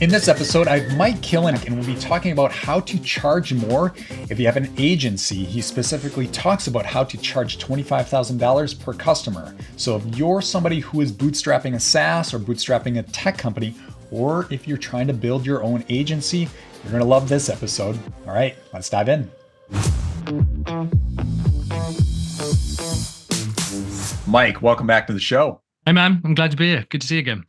In this episode, I have Mike Killen, and we'll be talking about how to charge more if you have an agency. He specifically talks about how to charge $25,000 per customer. So if you're somebody who is bootstrapping a SaaS or bootstrapping a tech company, or if you're trying to build your own agency, you're going to love this episode. All right, let's dive in. Mike, welcome back to the show. Hey man, I'm glad to be here. Good to see you again.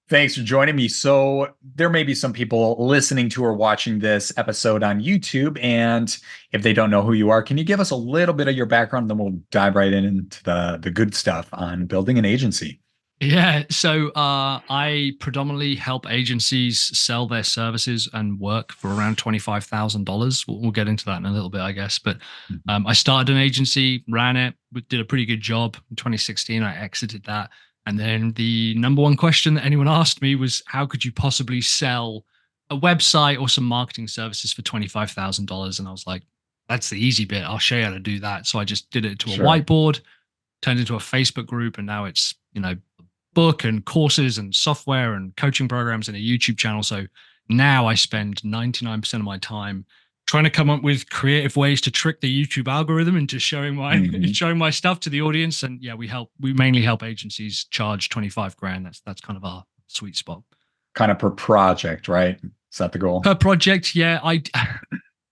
Thanks for joining me. So there may be some people listening to or watching this episode on YouTube, and if they don't know who you are, can you give us a little bit of your background? Then we'll dive right into the good stuff on building an agency. Yeah, so I predominantly help agencies sell their services and work for around $25,000. We'll get into that in a little bit, I guess. But I started an agency, ran it, did a pretty good job. In 2016, I exited that. And then the number one question that anyone asked me was, how could you possibly sell a website or some marketing services for $25,000? And I was like, that's the easy bit. I'll show you how to do that. So I just did it to a whiteboard, turned into a Facebook group, and now it's, book and courses and software and coaching programs and a YouTube channel. So now I spend 99% of my time trying to come up with creative ways to trick the YouTube algorithm into showing my stuff to the audience. And yeah, we mainly help agencies charge 25 grand. That's kind of our sweet spot. Kind of per project, right? Is that the goal? Per project, yeah.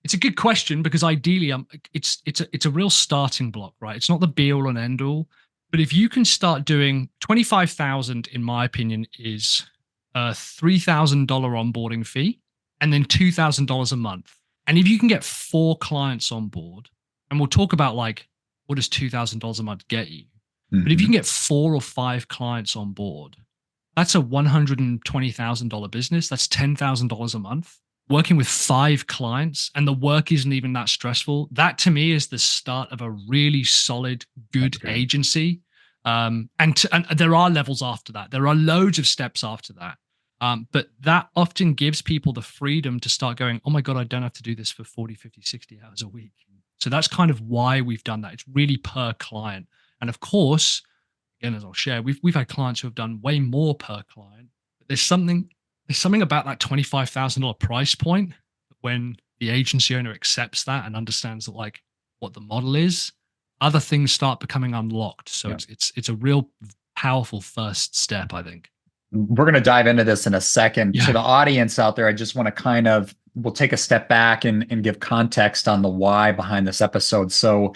It's a good question because ideally, it's a real starting block, right? It's not the be all and end all, but if you can start doing 25,000, in my opinion, is a $3,000 onboarding fee, and then $2,000 a month. And if you can get 4 clients on board, and we'll talk about like, what does $2,000 a month get you? But if you can get 4 or 5 clients on board, that's a $120,000 business. That's $10,000 a month. Working with 5 clients, and the work isn't even that stressful. That to me is the start of a really solid, good agency. And there are levels after that. There are loads of steps after that. But that often gives people the freedom to start going, oh my God, I don't have to do this for 40, 50, 60 hours a week. So that's kind of why we've done that. It's really per client. And of course, again, as I'll share, we've had clients who have done way more per client. But there's something about that $25,000 price point when the agency owner accepts that and understands that, like, what the model is, other things start becoming unlocked. So it's a real powerful first step, I think. We're going to dive into this in a second. To the audience out there, I just want to we'll take a step back and give context on the why behind this episode. So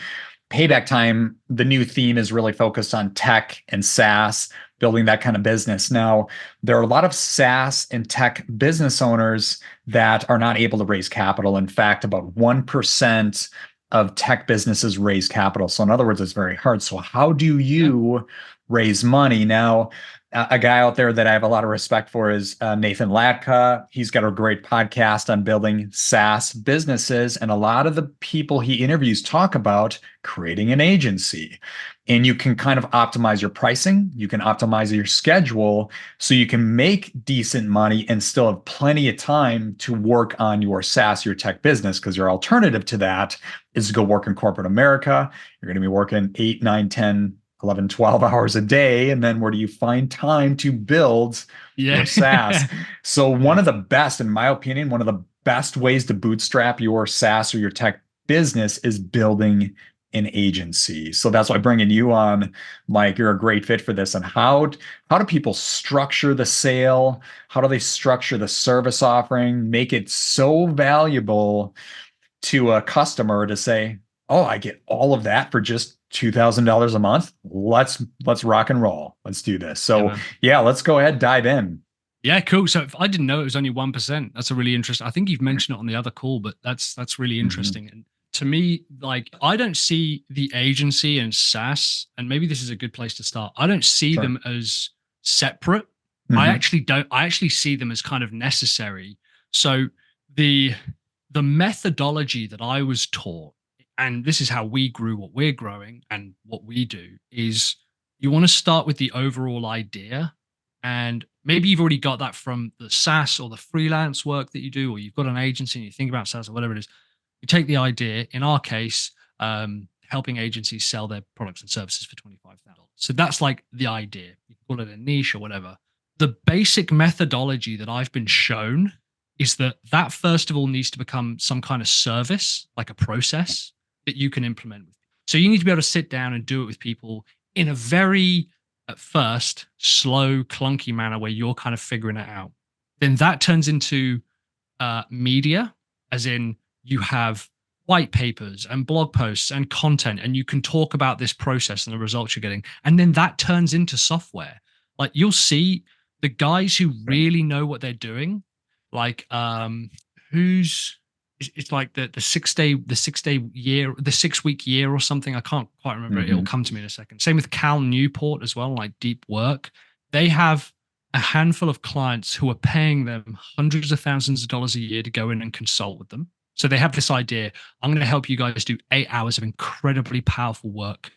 Payback Time, the new theme is really focused on tech and SaaS, building that kind of business. Now, there are a lot of SaaS and tech business owners that are not able to raise capital. In fact, about 1% of tech businesses raise capital. So in other words, it's very hard. So how do you raise money? Now, a guy out there that I have a lot of respect for is Nathan Latka. He's got a great podcast on building SaaS businesses. And a lot of the people he interviews talk about creating an agency. And you can kind of optimize your pricing. You can optimize your schedule so you can make decent money and still have plenty of time to work on your SaaS, your tech business, because your alternative to that is to go work in corporate America. You're going to be working 8, 9, 10, 11, 12 hours a day. And then where do you find time to build your SaaS? So one of the best, in my opinion, one of the best ways to bootstrap your SaaS or your tech business is building an agency. So that's why bringing you on, Mike, you're a great fit for this. And how do people structure the sale? How do they structure the service offering? Make it so valuable to a customer to say, oh, I get all of that for just $2,000 a month. Let's rock and roll. Let's do this. So let's go ahead, dive in. Yeah, cool. So if I didn't know it was only 1%. That's a really interesting. I think you've mentioned it on the other call, but that's really interesting. And to me, like, I don't see the agency and SaaS, and maybe this is a good place to start. I don't see them as separate. I actually see them as kind of necessary. So the methodology that I was taught, and this is how we grew what we're growing and what we do, is you want to start with the overall idea. And maybe you've already got that from the SaaS or the freelance work that you do, or you've got an agency and you think about SaaS or whatever it is. You take the idea, in our case, helping agencies sell their products and services for $25,000. So that's like the idea. You can call it a niche or whatever. The basic methodology that I've been shown is that first of all needs to become some kind of service, like a process that you can implement with. So you need to be able to sit down and do it with people in a very, at first, slow, clunky manner where you're kind of figuring it out. Then that turns into media, as in you have white papers and blog posts and content, and you can talk about this process and the results you're getting. And then that turns into software. Like you'll see the guys who really know what they're doing, like who's it's like the 6 day year, the 6 week year or something. I can't quite remember. It'll come to me in a second. Same with Cal Newport as well, like deep work. They have a handful of clients who are paying them hundreds of thousands of dollars a year to go in and consult with them. So they have this idea, I'm going to help you guys do 8 hours of incredibly powerful work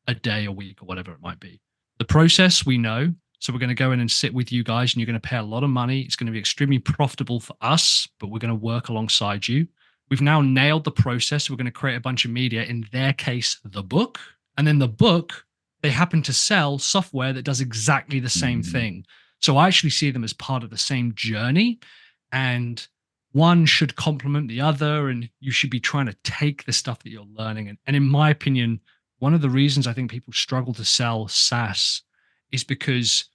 a day, a week, or whatever it might be. The process we know. So we're going to go in and sit with you guys, and you're going to pay a lot of money. It's going to be extremely profitable for us, but we're going to work alongside you. We've now nailed the process. We're going to create a bunch of media, in their case, the book. And then the book, they happen to sell software that does exactly the same thing. So I actually see them as part of the same journey, and one should complement the other, and you should be trying to take the stuff that you're learning. And in my opinion, one of the reasons I think people struggle to sell SaaS is because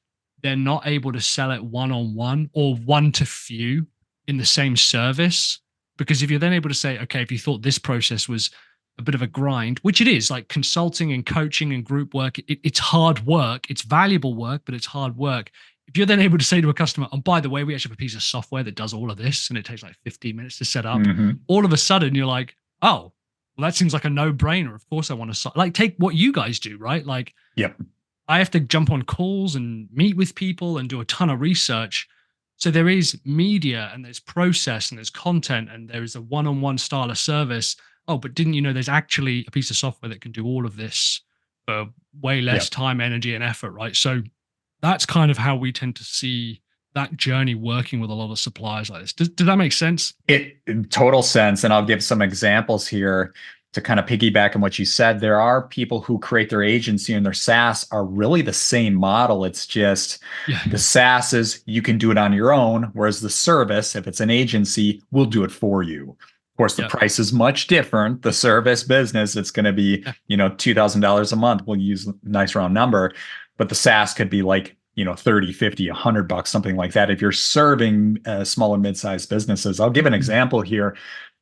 they're not able to sell it one-on-one or one to few in the same service. Because if you're then able to say, okay, if you thought this process was a bit of a grind, which it is, like consulting and coaching and group work, it's hard work, it's valuable work, but it's hard work. If you're then able to say to a customer, oh, by the way, we actually have a piece of software that does all of this, and it takes like 15 minutes to set up, all of a sudden you're like, oh, well, that seems like a no-brainer. Of course I want to, like, take what you guys do, right? Like, yep. I have to jump on calls and meet with people and do a ton of research. So there is media, and there's process, and there's content, and there is a one-on-one style of service. Oh, but didn't you know there's actually a piece of software that can do all of this for way less time, energy, and effort, right? So that's kind of how we tend to see that journey working with a lot of suppliers like this. Does that make sense? It total sense. And I'll give some examples here to kind of piggyback on what you said. There are people who create their agency and their SaaS are really the same model. It's just the SaaS is you can do it on your own, whereas the service, if it's an agency, will do it for you. Of course, the price is much different. The service business, it's going to be, $2,000 a month. We'll use a nice round number, but the SaaS could be like, 30, 50, $100, something like that. If you're serving small and mid-sized businesses, I'll give an example here.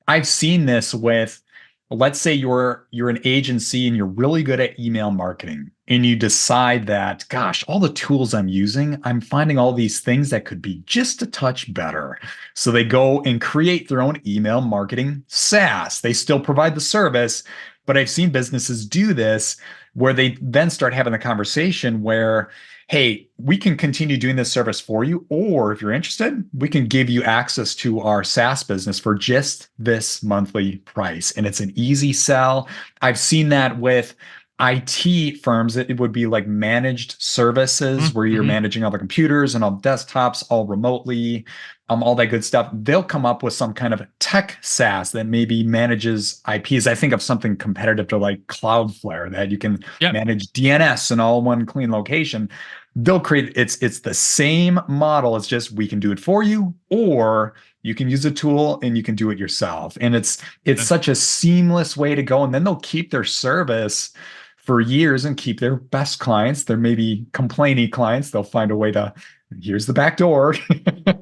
I've seen this with, let's say you're an agency and you're really good at email marketing, and you decide that, gosh, all the tools I'm using, I'm finding all these things that could be just a touch better. So they go and create their own email marketing SaaS. They still provide the service, but I've seen businesses do this where they then start having the conversation where, hey, we can continue doing this service for you, or if you're interested, we can give you access to our SaaS business for just this monthly price. And it's an easy sell. I've seen that with IT firms. It would be like managed services where you're managing all the computers and all desktops, all remotely, all that good stuff. They'll come up with some kind of tech SaaS that maybe manages IPs. I think of something competitive to like Cloudflare that you can manage DNS in all one clean location. They'll create, it's the same model. It's just, we can do it for you, or you can use a tool and you can do it yourself. And it's such a seamless way to go. And then they'll keep their service for years and keep their best clients. Their maybe complaining clients, they'll find a way to, here's the back door.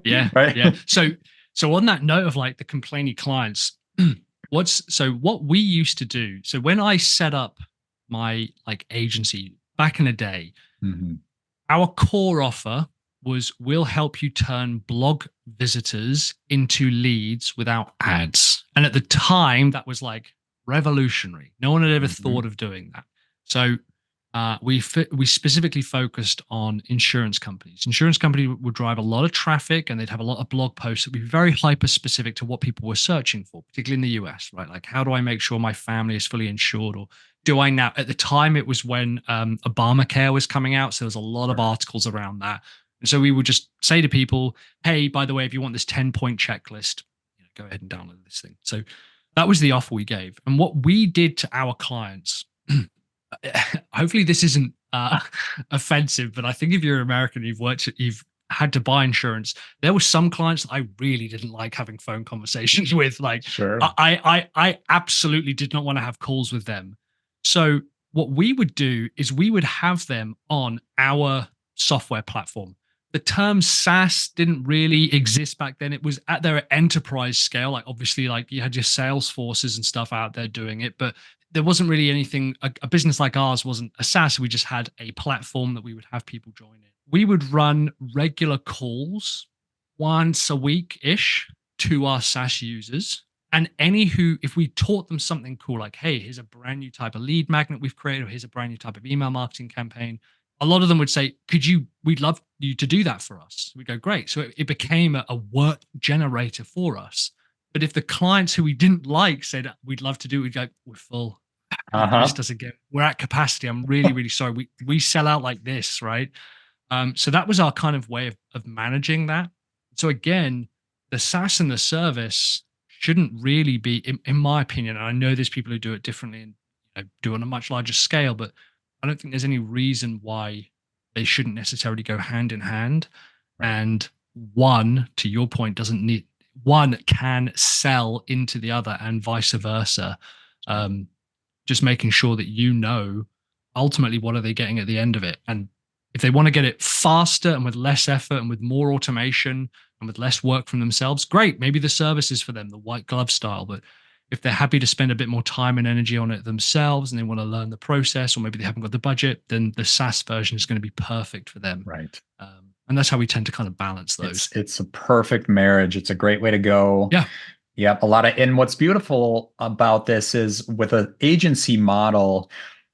Right. Yeah. So on that note of like the complaining clients, what we used to do. So when I set up my like agency back in the day, our core offer was, we'll help you turn blog visitors into leads without ads. And at the time, that was like revolutionary. No one had ever thought of doing that. So we specifically focused on insurance companies. Insurance companies would drive a lot of traffic, and they'd have a lot of blog posts that would be very hyper specific to what people were searching for, particularly in the US, right? Like, how do I make sure my family is fully insured? Or do I now, at the time it was when Obamacare was coming out. So there was a lot of articles around that. And so we would just say to people, hey, by the way, if you want this 10-point checklist, go ahead and download this thing. So that was the offer we gave. And what we did to our clients, hopefully this isn't offensive, but I think if you're American, you've had to buy insurance. There were some clients that I really didn't like having phone conversations with. Like Sure. I absolutely did not want to have calls with them. So what we would do is we would have them on our software platform. The term SaaS didn't really exist back then. It was at their enterprise scale. Like obviously, like you had your sales forces and stuff out there doing it, but there wasn't really anything. A business like ours wasn't a SaaS. We just had a platform that we would have people join in. We would run regular calls once a week ish to our SaaS users. And if we taught them something cool, like, hey, here's a brand new type of lead magnet we've created, or here's a brand new type of email marketing campaign, a lot of them would say, we'd love you to do that for us. We go, great. So it became a work generator for us. But if the clients who we didn't like said, we'd love to do it, we'd go, we're full. You missed us again. We're at capacity. I'm really, really sorry. We sell out like this, right? So that was our kind of way of managing that. So again, the SaaS and the service shouldn't really be, in my opinion, and I know there's people who do it differently and do it on a much larger scale, but I don't think there's any reason why they shouldn't necessarily go hand in hand. Right. And one, to your point, one can sell into the other and vice versa. Just making sure that ultimately what are they getting at the end of it. And if they want to get it faster and with less effort and with more automation and with less work from themselves, great. Maybe the service is for them, the white glove style. But if they're happy to spend a bit more time and energy on it themselves and they want to learn the process, or maybe they haven't got the budget, then the SaaS version is going to be perfect for them. Right. And that's how we tend to kind of balance those. It's a perfect marriage. It's a great way to go. Yeah. Yep. And what's beautiful about this is with an agency model,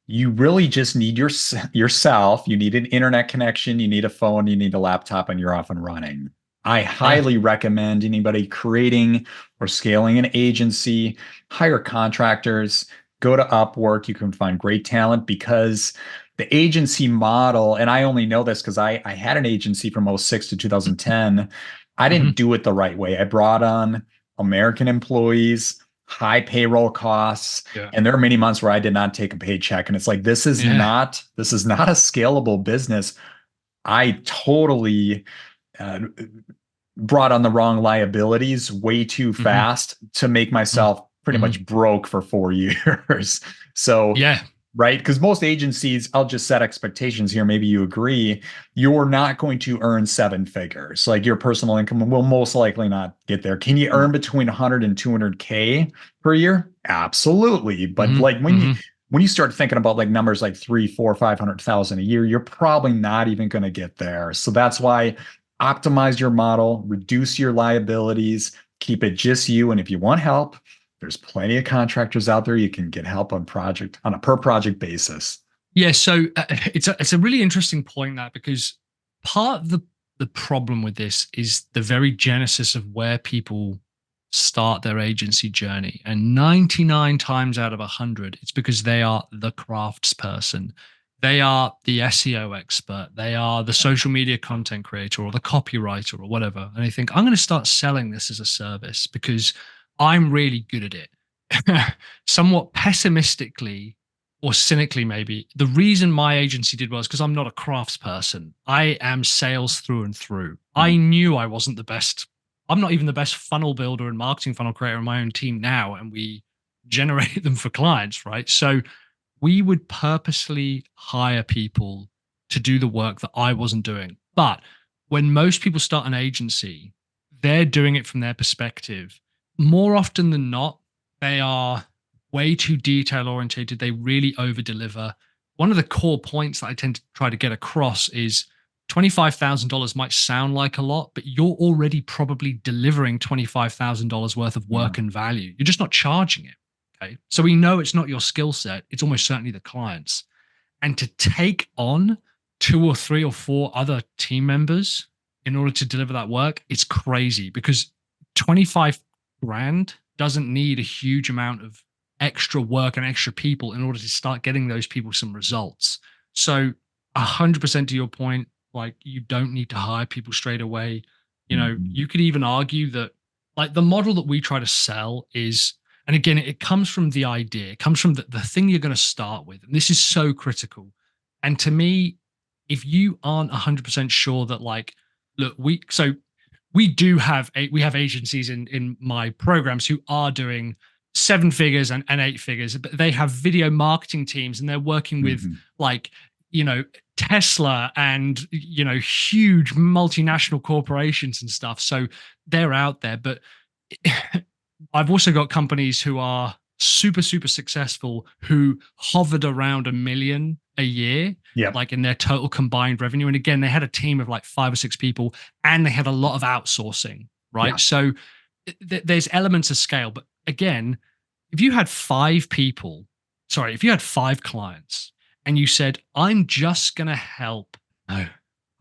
you really just need yourself. You need an internet connection. You need a phone. You need a laptop, and you're off and running. I highly recommend anybody creating or scaling an agency, hire contractors, go to Upwork. You can find great talent, because the agency model, and I only know this because I had an agency from 2006 to 2010. I didn't do it the right way. I brought on American employees, high payroll costs, and there are many months where I did not take a paycheck. And it's like, this is not a scalable business. I totally brought on the wrong liabilities way too fast to make myself pretty much broke for 4 years. So, right? Because most agencies, I'll just set expectations here. Maybe you agree, you're not going to earn 7 figures. Like your personal income will most likely not get there. Can you earn between 100 and 200K per year? Absolutely. But like when you start thinking about like numbers like 3, 4, 500,000 a year, you're probably not even going to get there. So that's why optimize your model, reduce your liabilities, keep it just you. And if you want help, there's plenty of contractors out there. You can get help on a per project basis. Yeah. So it's a really interesting point, that, because part of the problem with this is the very genesis of where people start their agency journey. And 99 times out of 100, it's because they are the craftsperson. They are the SEO expert. They are the social media content creator or the copywriter or whatever. And they think, I'm going to start selling this as a service because I'm really good at it. Somewhat pessimistically or cynically, maybe, the reason my agency did well is because I'm not a craftsperson. I am sales through and through. I knew I wasn't the best. I'm not even the best funnel builder and marketing funnel creator in my own team now. And we generate them for clients, right? So we would purposely hire people to do the work that I wasn't doing. But when most people start an agency, they're doing it from their perspective. More often than not, they are way too detail oriented. They really over deliver. One of the core points that I tend to try to get across is $25,000 might sound like a lot, but you're already probably delivering $25,000 worth of work and value. You're just not charging it. Okay. So we know it's not your skill set. It's almost certainly the client's. And to take on 2 or 3 or 4 other team members in order to deliver that work, it's crazy, because 25 grand doesn't need a huge amount of extra work and extra people in order to start getting those people some results. So 100% to your point, like, you don't need to hire people straight away. You could even argue that, like, the model that we try to sell is, and again, it comes from the idea, it comes from the thing you're going to start with. And this is so critical. And to me, if you aren't 100% sure that, like, look, we do have we have agencies in my programs who are doing 7 figures and 8 figures, but they have video marketing teams and they're working with like, Tesla and, huge multinational corporations and stuff. So they're out there, but I've also got companies who are super, super successful who hovered around 1 million a year, like in their total combined revenue. And again, they had a team of like 5 or 6 people and they had a lot of outsourcing, right? Yeah. So there's elements of scale. But again, if you had 5 clients and you said, I'm just going to help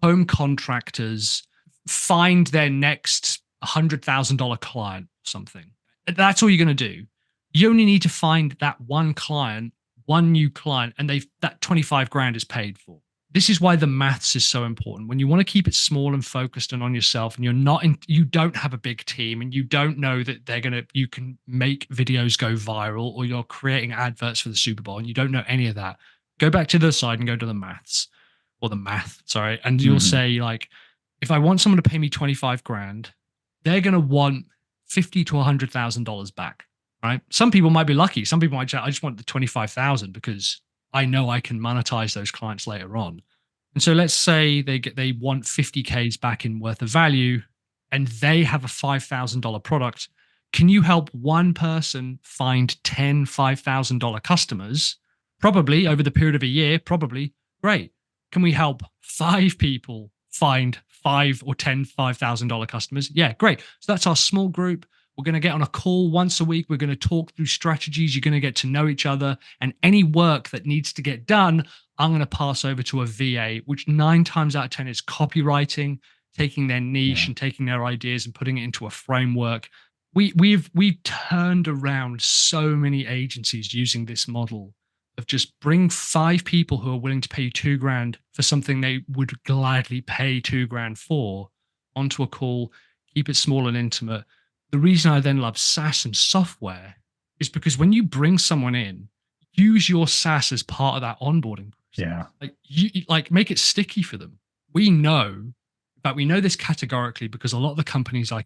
home contractors find their next $100,000 client or something, that's all you're going to do. You only need to find that one client, one new client, and that 25 grand is paid for. This is why the maths is so important. When you want to keep it small and focused and on yourself, and you don't have a big team, and you don't know that you can make videos go viral, or you're creating adverts for the Super Bowl, and you don't know any of that. Go back to the side and go to the math, and you'll say, like, if I want someone to pay me 25 grand, they're going to want $50,000 to $100,000 back. Right? Some people might be lucky. Some people might say, I just want the 25,000 because I know I can monetize those clients later on. And so let's say they want 50Ks back in worth of value and they have a $5,000 product. Can you help one person find 10 $5,000 customers? Probably over the period of a year, probably. Great. Can we help 5 people find 5 or 10 $5,000 customers? Yeah, great. So that's our small group. We're going to get on a call once a week. We're going to talk through strategies. You're going to get to know each other. And any work that needs to get done, I'm going to pass over to a VA, which 9 times out of 10 is copywriting, taking their niche and taking their ideas and putting it into a framework. We've turned around so many agencies using this model of just bring 5 people who are willing to pay you 2 grand for something they would gladly pay 2 grand for onto a call, keep it small and intimate. The reason I then love SaaS and software is because when you bring someone in, use your SaaS as part of that onboarding process. Like make it sticky for them. We know this categorically because a lot of the companies I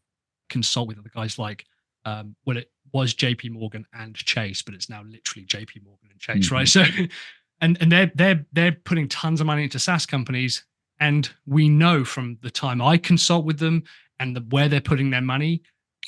consult with are the guys like, it was JP Morgan and Chase, but it's now literally JP Morgan and Chase, right? So, and they're putting tons of money into SaaS companies, and we know from the time I consult with them and where they're putting their money.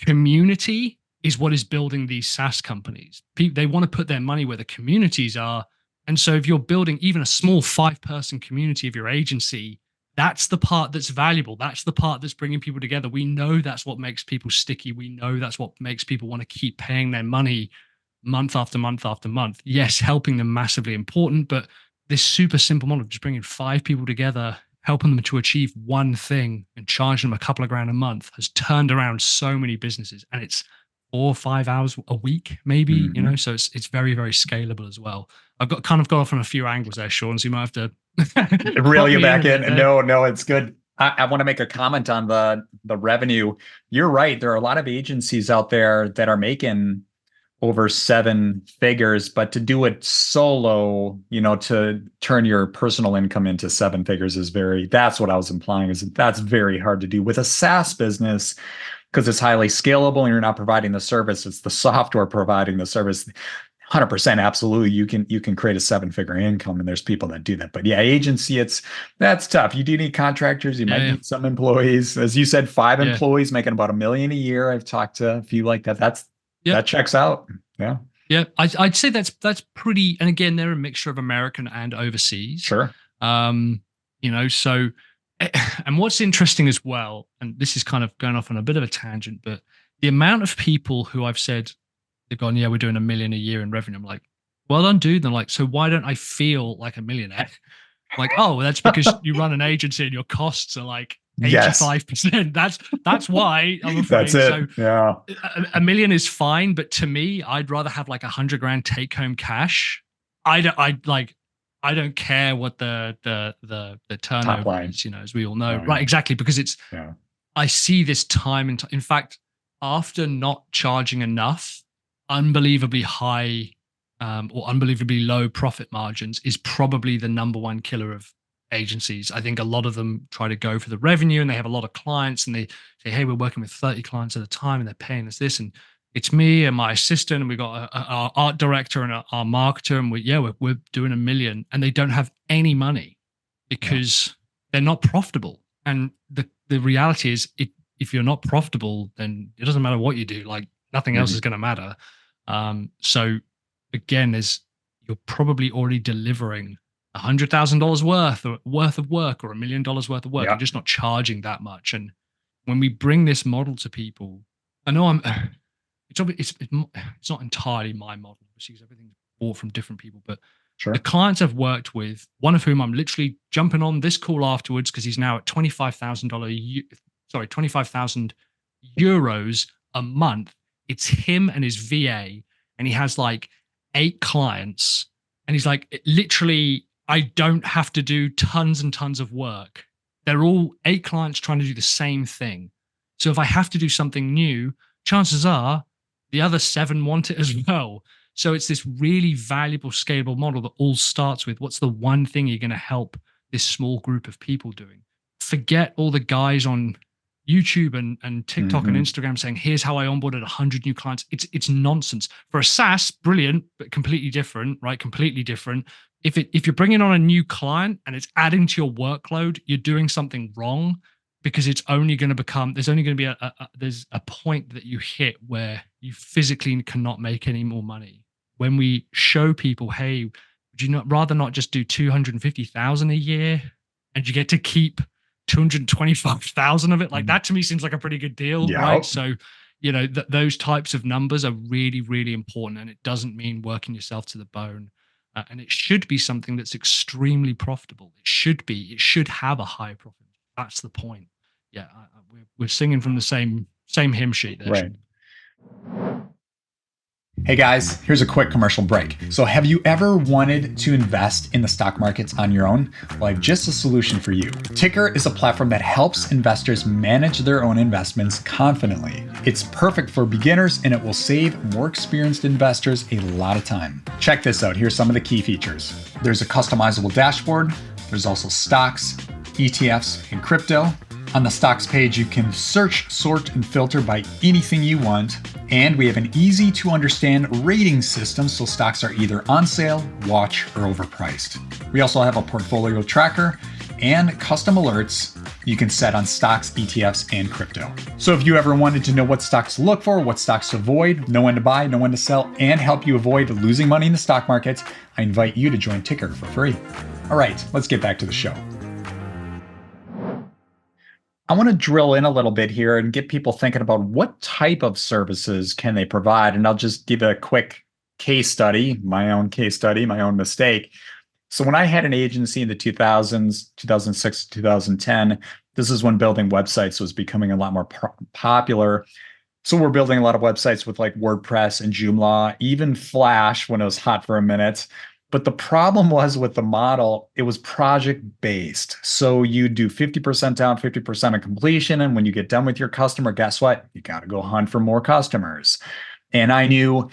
Community is what is building these SaaS companies. They want to put their money where the communities are. And so if you're building even a small 5-person community of your agency, that's the part that's valuable. That's the part that's bringing people together. We know that's what makes people sticky. We know that's what makes people want to keep paying their money month after month after month. Yes, helping them massively important, but this super simple model of just bringing 5 people together, helping them to achieve one thing and charging them a couple of grand a month has turned around so many businesses. And it's 4 or 5 hours a week, maybe, so it's very, very scalable as well. I've got off on a few angles there, Sean, so you might have to reel you back in. No, it's good. I want to make a comment on the revenue. You're right. There are a lot of agencies out there that are making over 7 figures, but to do it solo, to turn your personal income into 7 figures that's what I was implying, is that's very hard to do with a SaaS business because it's highly scalable and you're not providing the service. It's the software providing the service. 100%, absolutely. You can create a 7-figure income, and there's people that do that. But yeah, agency, that's tough. You do need contractors. You might need some employees. As you said, 5 employees making about $1 million a year. I've talked to a few like that. That checks out. Yeah. Yeah. I'd say that's pretty, and again, they're a mixture of American and overseas. Sure. So, and what's interesting as well, and this is kind of going off on a bit of a tangent, but the amount of people who I've said, they've gone, yeah, we're doing $1 million a year in revenue. I'm like, well done, dude. They're like, so why don't I feel like a millionaire? I'm like, oh, well, that's because you run an agency and your costs are like 85%. That's why, I'm afraid. That's it. So yeah. $1 million is fine, but to me, I'd rather have like 100 grand take home cash. I don't care what the turnover is, as we all know. Right, exactly. Because I see this time in fact, after not charging enough, unbelievably high or unbelievably low profit margins is probably the number one killer of agencies. I think a lot of them try to go for the revenue, and they have a lot of clients, and they say, hey, we're working with 30 clients at a time, and they're paying us this. And it's me and my assistant, and we've got our art director and our marketer, and we're doing $1 million, and they don't have any money because they're not profitable. And the reality is, if you're not profitable, then it doesn't matter what you do. Like, nothing else is going to matter. So again, you're probably already delivering $100,000 worth of work, or $1 million worth of work. You're just not charging that much. And when we bring this model to people, I know it's not entirely my model, because everything's bought from different people, but the clients I've worked with, one of whom I'm literally jumping on this call afterwards, because he's now at $25,000 euros a month. It's him and his VA, and he has like 8 clients, and he's like, literally, I don't have to do tons and tons of work. They're all 8 clients trying to do the same thing. So if I have to do something new, chances are the other 7 want it as well. So it's this really valuable, scalable model that all starts with, what's the one thing you're going to help this small group of people doing? Forget all the guys on YouTube and TikTok and Instagram saying, here's how I onboarded 100 new clients. It's nonsense. For a SaaS, brilliant, but completely different, right? Completely different. If you're bringing on a new client and it's adding to your workload, you're doing something wrong, because it's only going to become, there's only going to be there's a point that you hit where you physically cannot make any more money. When we show people, hey, would you rather not just do 250,000 a year and you get to keep 225,000 of it? Like, that to me seems like a pretty good deal, right? So, those types of numbers are really, really important, and it doesn't mean working yourself to the bone. And it should be something that's extremely profitable. It should have a high profit. That's the point. Yeah, we're singing from the same hymn sheet there. Right. Hey guys, here's a quick commercial break. So have you ever wanted to invest in the stock markets on your own? Well, I have just a solution for you. Ticker is a platform that helps investors manage their own investments confidently. It's perfect for beginners, and it will save more experienced investors a lot of time. Check this out. Here's some of the key features. There's a customizable dashboard. There's also stocks, ETFs, and crypto. On the stocks page, you can search, sort, and filter by anything you want. And we have an easy to understand rating system, so stocks are either on sale, watch, or overpriced. We also have a portfolio tracker and custom alerts you can set on stocks, ETFs, and crypto. So if you ever wanted to know what stocks to look for, what stocks to avoid, know when to buy, know when to sell, and help you avoid losing money in the stock markets, I invite you to join Ticker for free. All right, let's get back to the show. I want to drill in a little bit here and get people thinking about what type of services can they provide. And I'll just give a quick case study, my own mistake. So when I had an agency in the 2000s, 2006, 2010, this is when building websites was becoming a lot more popular. So we're building a lot of websites with like WordPress and Joomla, even Flash when it was hot for a minute. But the problem was with the model, it was project-based. So you do 50% down, 50% of completion. And when you get done with your customer, guess what? You got to go hunt for more customers. And I knew,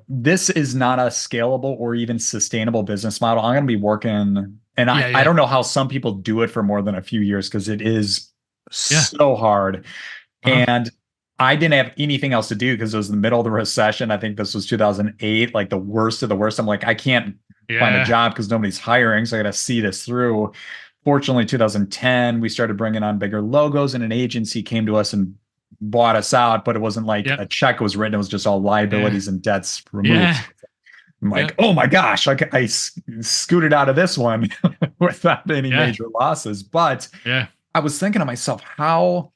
this is not a scalable or even sustainable business model. I'm going to be working, and I don't know how some people do it for more than a few years, because it is so hard. And I didn't have anything else to do because it was in the middle of the recession. I think this was 2008, like the worst of the worst. I'm like, I can't find a job because nobody's hiring. So I got to see this through. Fortunately, 2010, we started bringing on bigger logos, and an agency came to us and bought us out, but it wasn't like a check was written. It was just all liabilities and debts removed. I'm like, oh my gosh, I scooted out of this one without any major losses. But I was thinking to myself, how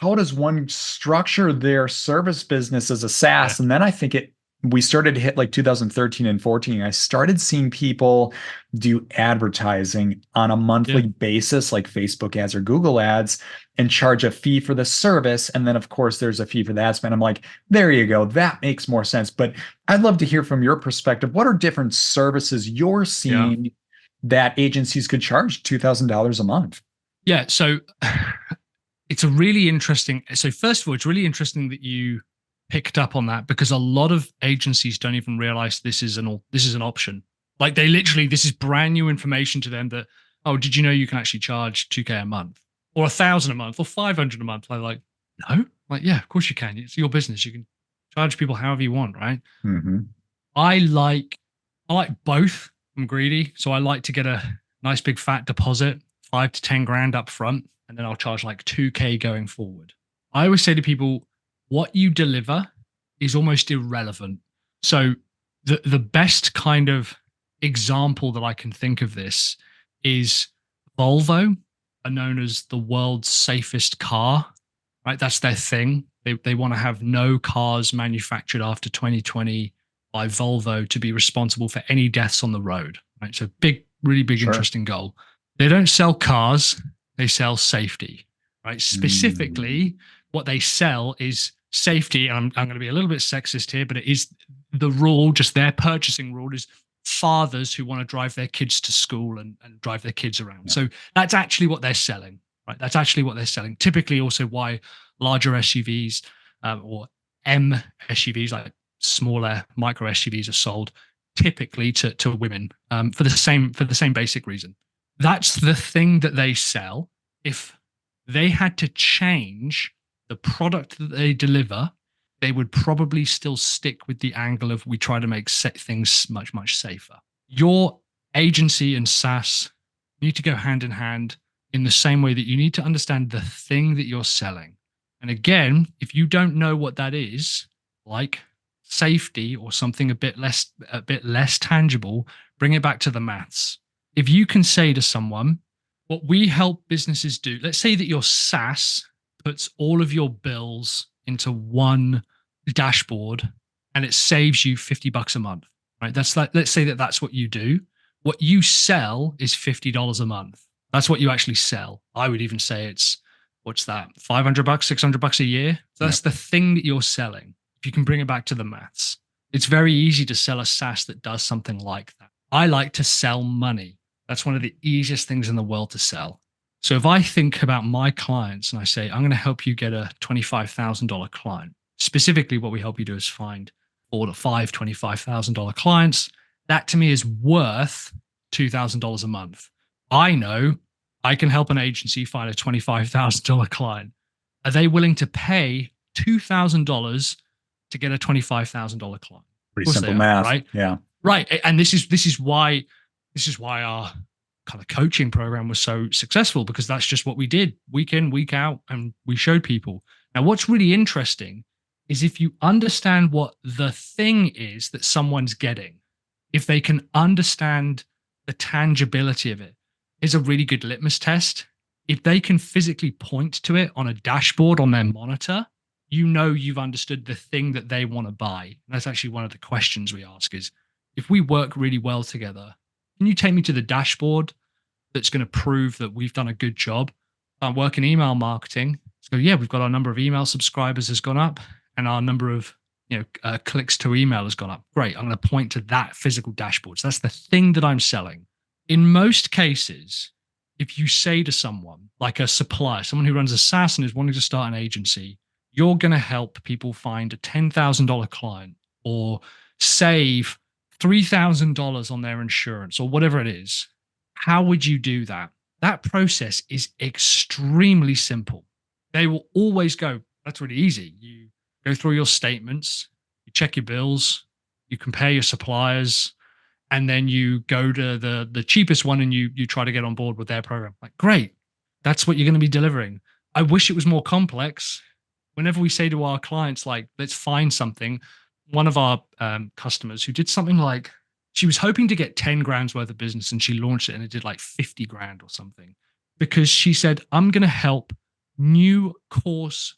does one structure their service business as a SaaS? And then I think we started to hit like 2013 and 14. I started seeing people do advertising on a monthly basis, like Facebook ads or Google ads, and charge a fee for the service. And then of course there's a fee for the ad spend. I'm like, there you go. That makes more sense. But I'd love to hear from your perspective. What are different services you're seeing that agencies could charge $2,000 a month? Yeah. So it's a really interesting. So first of all, it's really interesting that you picked up on that, because a lot of agencies don't even realize this is an option. Like, they literally, this is brand new information to them, that oh, did you know you can actually charge 2K a month or 1,000 a month or 500 a month? I'm like, no, like, yeah, of course you can. It's your business. You can charge people however you want, right? Mm-hmm. I like, I like both. I'm greedy. So I like to get a nice big fat deposit, 5 to 10 grand up front, and then I'll charge like 2K going forward. I always say to people, what you deliver is almost irrelevant. So the best kind of example that I can think of this is Volvo are known as the world's safest car, right? That's their thing. They want to have no cars manufactured after 2020 by Volvo to be responsible for any deaths on the road, right? So big, really big, Sure. interesting goal. They don't sell cars, they sell safety, right? Specifically, what they sell is safety. And I'm going to be a little bit sexist here, but it is the rule, just their purchasing rule is fathers who want to drive their kids to school and drive their kids around. So that's actually what they're selling, right? That's actually what they're selling. Typically also why larger SUVs or M SUVs, like smaller micro SUVs, are sold typically to women for the same basic reason. That's the thing that they sell. If they had to change the product that they deliver, they would probably still stick with the angle of we try to make things much, much safer. Your agency and SaaS need to go hand in hand in the same way that you need to understand the thing that you're selling. And again, if you don't know what that is, like safety or something a bit less tangible, bring it back to the maths. If you can say to someone, what we help businesses do, let's say that your SaaS puts all of your bills into one dashboard and it saves you $50 a month, right? That's like, let's say that that's what you do. What you sell is $50 a month. That's what you actually sell. I would even say it's, what's that? $500, $600 a year. So that's the thing that you're selling. If you can bring it back to the maths, it's very easy to sell a SaaS that does something like that. I like to sell money. That's one of the easiest things in the world to sell. So if I think about my clients and I say, I'm going to help you get a $25,000 client, specifically what we help you do is find 4 to 5 $25,000 clients. That to me is worth $2,000 a month. I know I can help an agency find a $25,000 client. Are they willing to pay $2,000 to get a $25,000 client? Pretty simple math, right? Yeah. Right. And this is why our kind of coaching program was so successful, because that's just what we did week in, week out, and we showed people. Now, what's really interesting is if you understand what the thing is that someone's getting, if they can understand the tangibility of it, is a really good litmus test. If they can physically point to it on a dashboard on their monitor, you know you've understood the thing that they want to buy. And that's actually one of the questions we ask is, if we work really well together, can you take me to the dashboard that's going to prove that we've done a good job? I work in email marketing. So yeah, we've got our number of email subscribers has gone up and our number of clicks to email has gone up. Great. I'm going to point to that physical dashboard. So that's the thing that I'm selling. In most cases, if you say to someone like a supplier, someone who runs a SaaS and is wanting to start an agency, you're going to help people find a $10,000 client or save $3,000 on their insurance or whatever it is. How would you do that? That process is extremely simple. They will always go, that's really easy. You go through your statements, you check your bills, you compare your suppliers, and then you go to the cheapest one and you try to get on board with their program. Like, great. That's what you're going to be delivering. I wish it was more complex. Whenever we say to our clients, like, let's find something, one of our customers who did something like, she was hoping to get 10 grand's worth of business and she launched it and it did like 50 grand or something, because she said, I'm going to help new course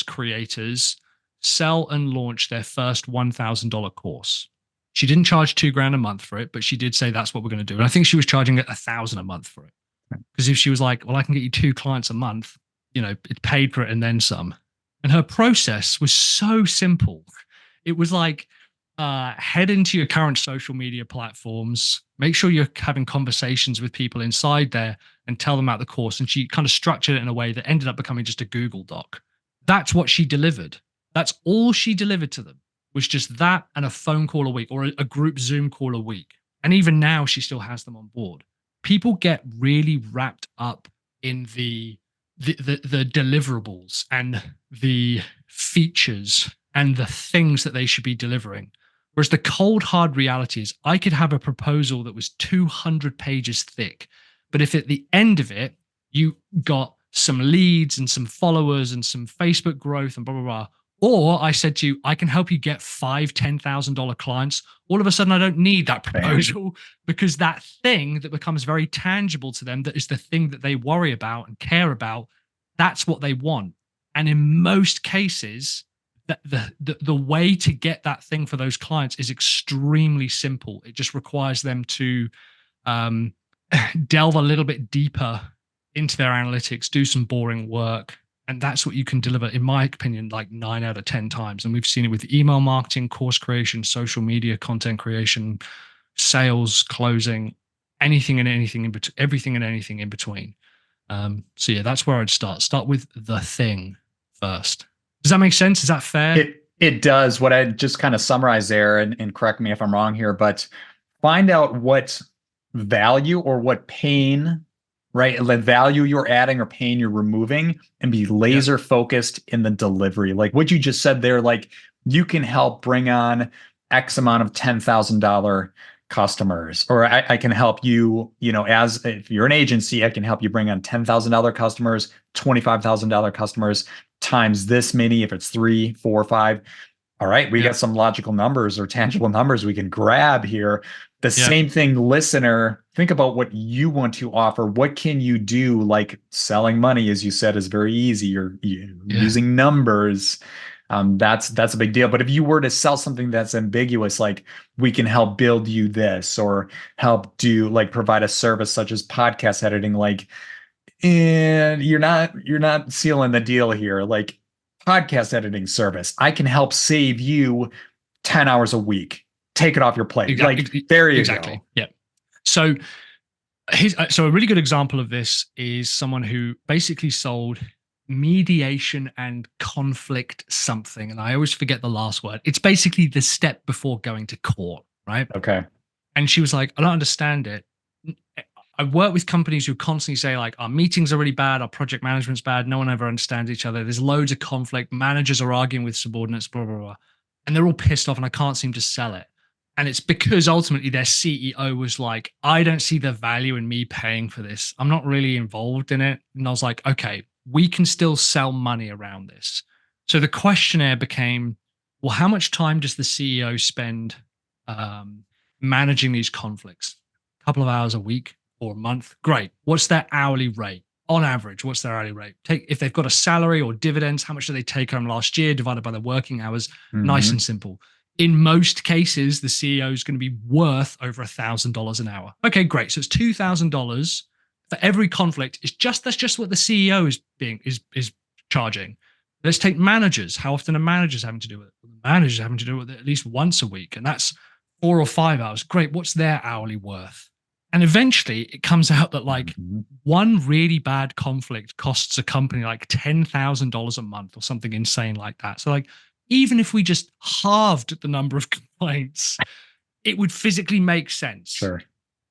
creators sell and launch their first $1,000 course. She didn't charge 2 grand a month for it, but she did say that's what we're going to do. And I think she was charging $1,000 a month for it. Because if she was like, well, I can get you 2 clients a month, it paid for it and then some. And her process was so simple. It was like, head into your current social media platforms, make sure you're having conversations with people inside there and tell them about the course. And she kind of structured it in a way that ended up becoming just a Google Doc. That's what she delivered. That's all she delivered to them, was just that and a phone call a week or a group Zoom call a week. And even now she still has them on board. people get really wrapped up in the deliverables and the features and the things that they should be delivering. Whereas the cold hard reality is I could have a proposal that was 200 pages thick, but if at the end of it you got some leads and some followers and some Facebook growth and blah blah blah, or I said to you, I can help you get $5,000-$10,000 clients. All of a sudden, I don't need that proposal because that thing that becomes very tangible to them, that is the thing that they worry about and care about, that's what they want. And in most cases, the way to get that thing for those clients is extremely simple. It just requires them to delve a little bit deeper into their analytics, do some boring work. And that's what you can deliver, in my opinion, like 9 out of 10 times. And we've seen it with email marketing, course creation, social media, content creation, sales, closing, anything and anything in between, everything and anything in between. So yeah, that's where I'd start. Start with the thing first. Does that make sense? Is that fair? It does. What I just kind of summarized there, and correct me if I'm wrong here, but find out what value or what pain, right? The value you're adding or pain you're removing, and be laser focused in the delivery. Like what you just said there, like you can help bring on X amount of $10,000 customers, or I can help you, as if you're an agency, I can help you bring on $10,000 customers, $25,000 customers times this many, if it's 3, 4, 5. All right, we got some logical numbers or tangible numbers we can grab here. The same thing, listener, think about what you want to offer. What can you do? Like selling money, as you said, is very easy. You're using numbers. That's a big deal. But if you were to sell something that's ambiguous, like we can help build you this, or help do like provide a service such as podcast editing, like, and you're not sealing the deal here. Like podcast editing service, I can help save you 10 hours a week. Take it off your plate. Exactly. Like there you go. Yeah. So a really good example of this is someone who basically sold mediation and conflict something. And I always forget the last word. It's basically the step before going to court, right? Okay. And she was like, I don't understand it. I work with companies who constantly say like, our meetings are really bad, our project management's bad, no one ever understands each other, there's loads of conflict, managers are arguing with subordinates, blah, blah, blah. And they're all pissed off and I can't seem to sell it. And it's because ultimately their CEO was like, I don't see the value in me paying for this. I'm not really involved in it. And I was like, okay, we can still sell money around this. So the questionnaire became, well, how much time does the CEO spend managing these conflicts? A couple of hours a week or a month? Great. What's their hourly rate? On average, what's their hourly rate? If they've got a salary or dividends, how much did they take home last year divided by their working hours? Mm-hmm. Nice and simple. In most cases, the CEO is going to be worth over $1,000 an hour. Okay, great. So it's $2,000 for every conflict. That's just what the CEO is charging. Let's take managers. How often are managers having to do it? The managers are having to do it at least once a week, and that's 4 or 5 hours. Great. What's their hourly worth? And eventually it comes out that like one really bad conflict costs a company like $10,000 a month or something insane like that. So like, even if we just halved the number of complaints, it would physically make sense. Sure.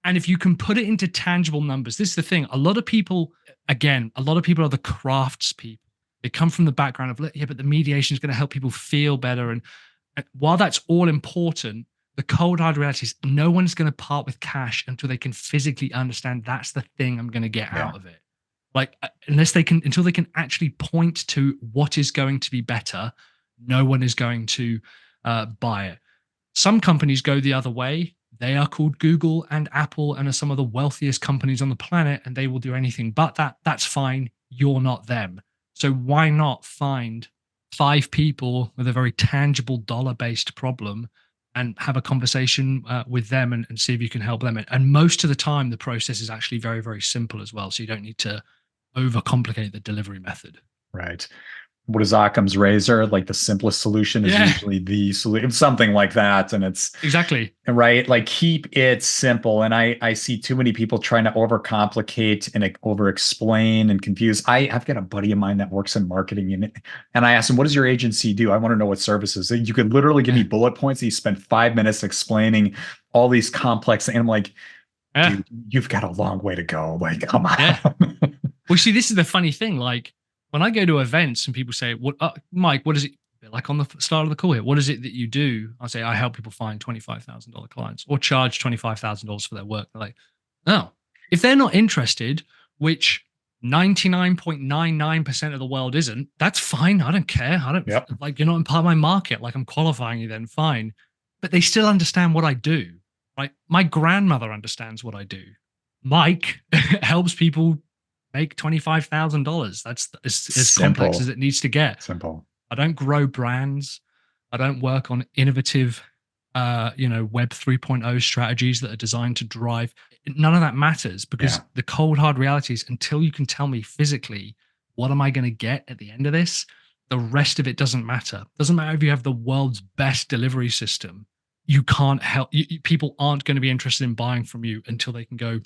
And if you can put it into tangible numbers, this is the thing. A lot of people are the crafts people. They come from the background of, yeah, but the mediation is going to help people feel better. And while that's all important, the cold hard reality is no one's going to part with cash until they can physically understand that's the thing I'm going to get out of it. Like until they can actually point to what is going to be better, no one is going to buy it. Some companies go the other way. They are called Google and Apple and are some of the wealthiest companies on the planet, and they will do anything but that. That's fine. You're not them. So why not find 5 people with a very tangible dollar-based problem and have a conversation with them and see if you can help them. And most of the time, the process is actually very, very simple as well. So you don't need to overcomplicate the delivery method. Right. What is Occam's razor? Like the simplest solution is usually the solution, something like that. And it's exactly right. Like keep it simple. And I see too many people trying to overcomplicate and over explain and confuse. I've got a buddy of mine that works in marketing and I asked him, what does your agency do? I want to know what services. You could literally give me bullet points. He spent 5 minutes explaining all these complex, and I'm like, Yeah. dude, you've got a long way to go. Like, come on. Yeah. Well, see, this is the funny thing. Like when I go to events and people say, "What, Mike? What is it?" Like on the start of the call here, what is it that you do? I say, I help people find $25,000 clients or charge $25,000 for their work. They're like, oh, if they're not interested, which 99.99% of the world isn't, that's fine. I don't care. I don't Yep. like, you're not in part of my market. Like I'm qualifying you, then fine. But they still understand what I do. Right. My grandmother understands what I do. Mike helps people make $25,000. That's as complex Simple. as it needs to get. Simple. I don't grow brands. I don't work on innovative, Web 3.0 strategies that are designed to drive. None of that matters because the cold hard reality is until you can tell me physically, what am I going to get at the end of this? The rest of it doesn't matter. Doesn't matter if you have the world's best delivery system. You can't help. People aren't going to be interested in buying from you until they can go,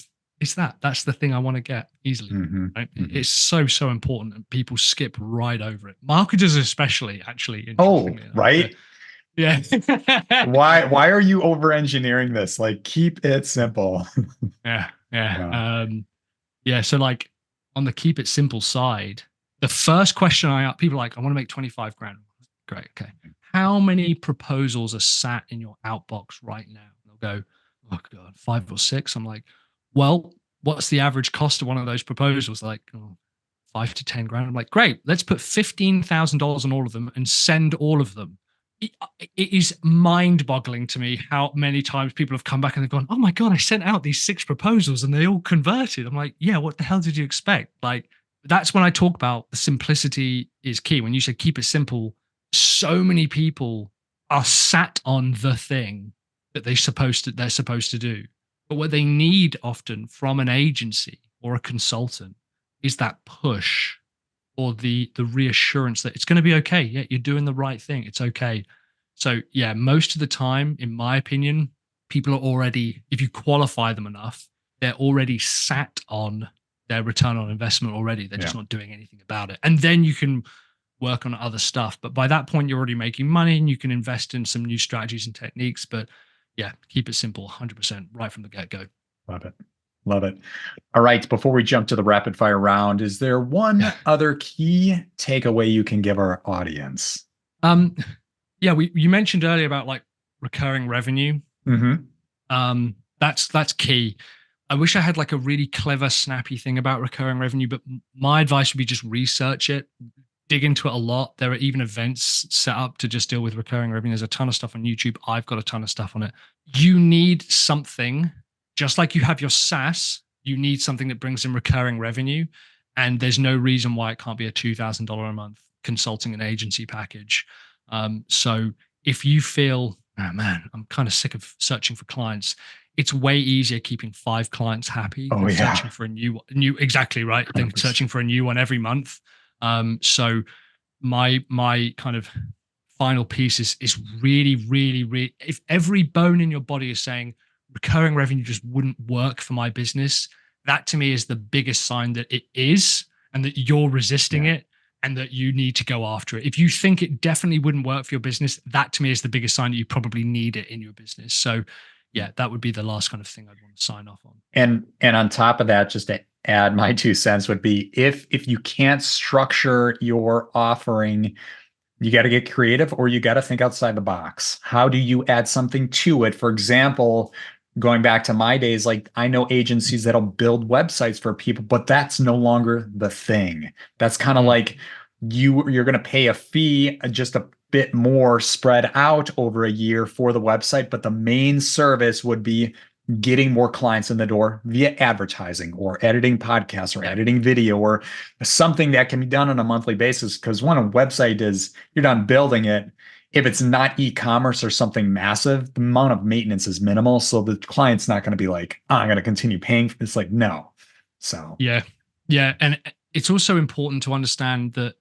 that's the thing I want to get easily. Right? It's so important, and people skip right over it. Marketers, especially, actually. Oh, right. Yeah. Why are you over engineering this? Like, keep it simple. Yeah. So, like, on the keep it simple side, the first question I ask people, like, I want to make 25 grand. Great. Okay. How many proposals are sat in your outbox right now? And they'll go, oh God, 5 or 6. I'm like, well, what's the average cost of one of those proposals? Like, 5 to 10 grand. I'm like, great, let's put $15,000 on all of them and send all of them. It is mind boggling to me how many times people have come back and they've gone, oh my God, I sent out these 6 proposals and they all converted. I'm like, yeah, what the hell did you expect? Like, that's when I talk about the simplicity is key. When you say keep it simple, so many people are sat on the thing that they're supposed to do. But what they need often from an agency or a consultant is that push or the reassurance that it's going to be okay. Yeah, you're doing the right thing. It's okay. So yeah, most of the time, in my opinion, people are already, if you qualify them enough, they're already sat on their return on investment already. They're just not doing anything about it. And then you can work on other stuff. But by that point, you're already making money and you can invest in some new strategies and techniques. But yeah, keep it simple, 100% right from the get-go. Love it. Love it. All right. Before we jump to the rapid fire round, is there one other key takeaway you can give our audience? Yeah, you mentioned earlier about like recurring revenue. That's key. I wish I had like a really clever, snappy thing about recurring revenue, but my advice would be just research it, dig into it a lot. There are even events set up to just deal with recurring revenue. There's a ton of stuff on YouTube. I've got a ton of stuff on it. You need something, just like you have your SaaS, you need something that brings in recurring revenue. And there's no reason why it can't be a $2,000 a month consulting and agency package. So if you feel, oh man, I'm kind of sick of searching for clients, it's way easier keeping 5 clients happy than searching for a new exactly right. Than searching for a new one every month. So my kind of final piece is really, if every bone in your body is saying recurring revenue just wouldn't work for my business, that to me is the biggest sign that it is and that you're resisting it and that you need to go after it. If you think it definitely wouldn't work for your business, that to me is the biggest sign that you probably need it in your business. So yeah, that would be the last kind of thing I'd want to sign off on. And on top of that, just to add my 2 cents would be if you can't structure your offering, you got to get creative or you got to think outside the box. How do you add something to it? For example, going back to my days, like I know agencies that'll build websites for people, but that's no longer the thing. That's kind of like you're going to pay a fee, just a bit more spread out over a year for the website, but the main service would be getting more clients in the door via advertising or editing podcasts or editing video or something that can be done on a monthly basis. Because when a website is, you're done building it, if it's not e-commerce or something massive, the amount of maintenance is minimal. So the client's not going to be like, oh, I'm going to continue paying. It's like, no. So yeah. And it's also important to understand that,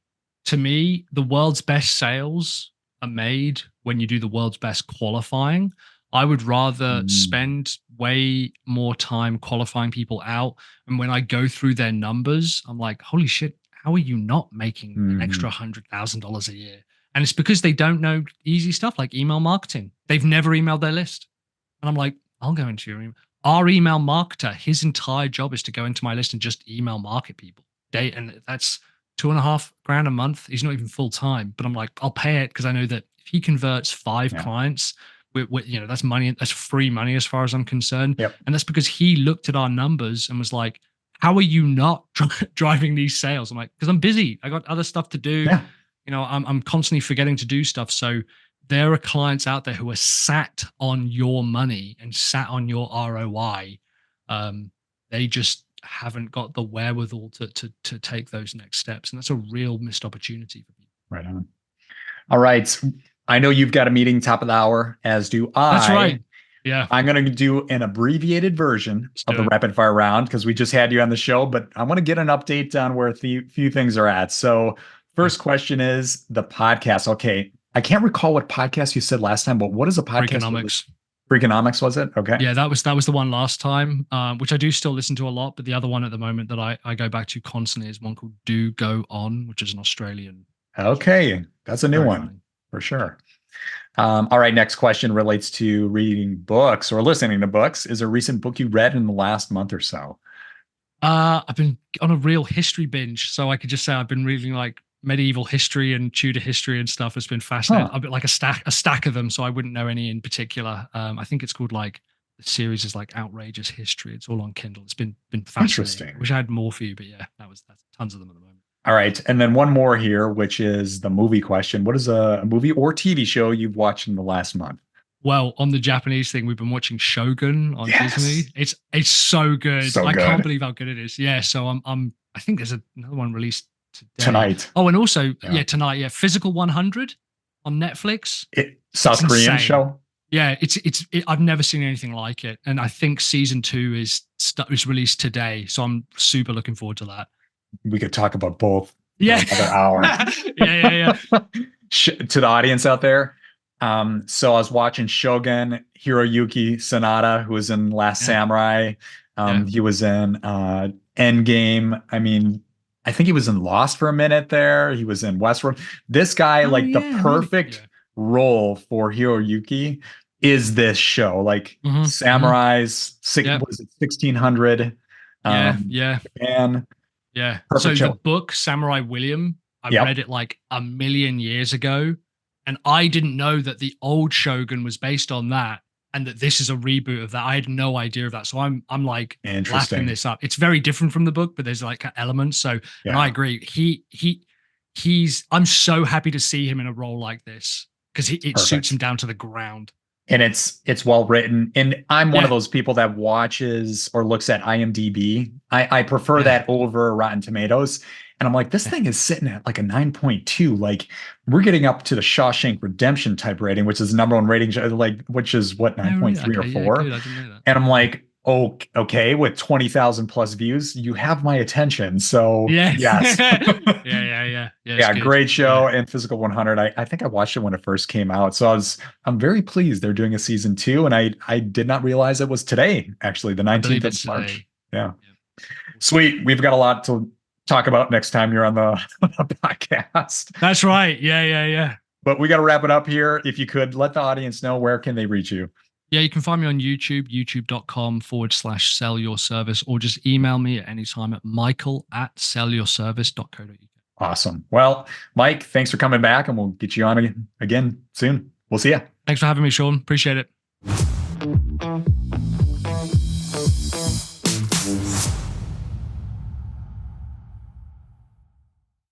to me, the world's best sales are made when you do the world's best qualifying. I would rather spend way more time qualifying people out. And when I go through their numbers, I'm like, holy shit, how are you not making an extra $100,000 a year? And it's because they don't know easy stuff like email marketing. They've never emailed their list. And I'm like, I'll go into your email. our email marketer, his entire job is to go into my list and just email market people. And that's $2,500 a month. He's not even full time, but I'm like, I'll pay it because I know that if he converts 5 clients, that's money. That's free money as far as I'm concerned. Yep. And that's because he looked at our numbers and was like, how are you not driving these sales? I'm like, because I'm busy. I got other stuff to do. Yeah. I'm constantly forgetting to do stuff. So there are clients out there who are sat on your money and sat on your ROI. They just haven't got the wherewithal to take those next steps. And that's a real missed opportunity for people. Right on. All right. I know you've got a meeting top of the hour, as do I. That's right. Yeah. I'm going to do an abbreviated version of the rapid fire round because we just had you on the show, but I want to get an update on where a few things are at. So first question is the podcast. Okay. I can't recall what podcast you said last time, but what is a podcast? Freakonomics, was it? Okay. Yeah, that was the one last time, which I do still listen to a lot. But the other one at the moment that I go back to constantly is one called Do Go On, which is an Australian. Okay. That's a new one for sure. All right. Next question relates to reading books or listening to books. Is there a recent book you read in the last month or so? I've been on a real history binge. So I could just say I've been reading like medieval history and Tudor history and stuff. It's been fascinating. I've been like a stack of them. So I wouldn't know any in particular. I think it's called the series is like Outrageous History. It's all on Kindle. It's been fascinating. Interesting. I wish I had more for you, but yeah, that's tons of them at the moment. All right. And then one more here, which is the movie question. What is a movie or TV show you've watched in the last month? Well, on the Japanese thing, we've been watching Shogun on Disney. It's so good. I can't believe how good it is. Yeah. So I think there's another one released tonight. Oh, and also tonight. Yeah. Physical 100 on Netflix. South Korean show. Yeah. I've never seen anything like it. And I think season 2 is released today. So I'm super looking forward to that. We could talk about both. Yeah. For another hour. Yeah. To the audience out there. So I was watching Shogun, Hiroyuki Sanada, who was in Last Samurai. He was in Endgame. I mean, I think he was in Lost for a minute there. He was in Westworld. This guy, the perfect role for Hiroyuki is this show. Like samurais, what is it, 1600? Japan. Yeah. Perfect show. The book Samurai William, I read it like a million years ago. And I didn't know that the old Shogun was based on that and that this is a reboot of that. I had no idea of that. So I'm like lapping this up. It's very different from the book, but there's like elements. So and I agree. I'm so happy to see him in a role like this because it suits him down to the ground. And it's well written. And I'm one of those people that watches or looks at IMDb. I prefer that over Rotten Tomatoes. And I'm like, this thing is sitting at like a 9.2. Like we're getting up to the Shawshank Redemption type rating, which is the number 1 rating, which is what, 9.3 or 4. Good. I didn't know that. And I'm like, oh, okay, with 20,000 plus views, you have my attention. So yes. Yeah, great show. And Physical 100. I think I watched it when it first came out. So I'm very pleased they're doing a season 2. And I did not realize it was today, actually, the 19th of March. Yeah. Sweet. We've got a lot to talk about next time you're on the podcast. That's right. Yeah. But we got to wrap it up here. If you could let the audience know, where can they reach you? Yeah, you can find me on YouTube, youtube.com/sell your service, or just email me at any time at michael@sellyourservice.co.uk. Awesome. Well, Mike, thanks for coming back, and we'll get you on again soon. We'll see you. Thanks for having me, Sean. Appreciate it.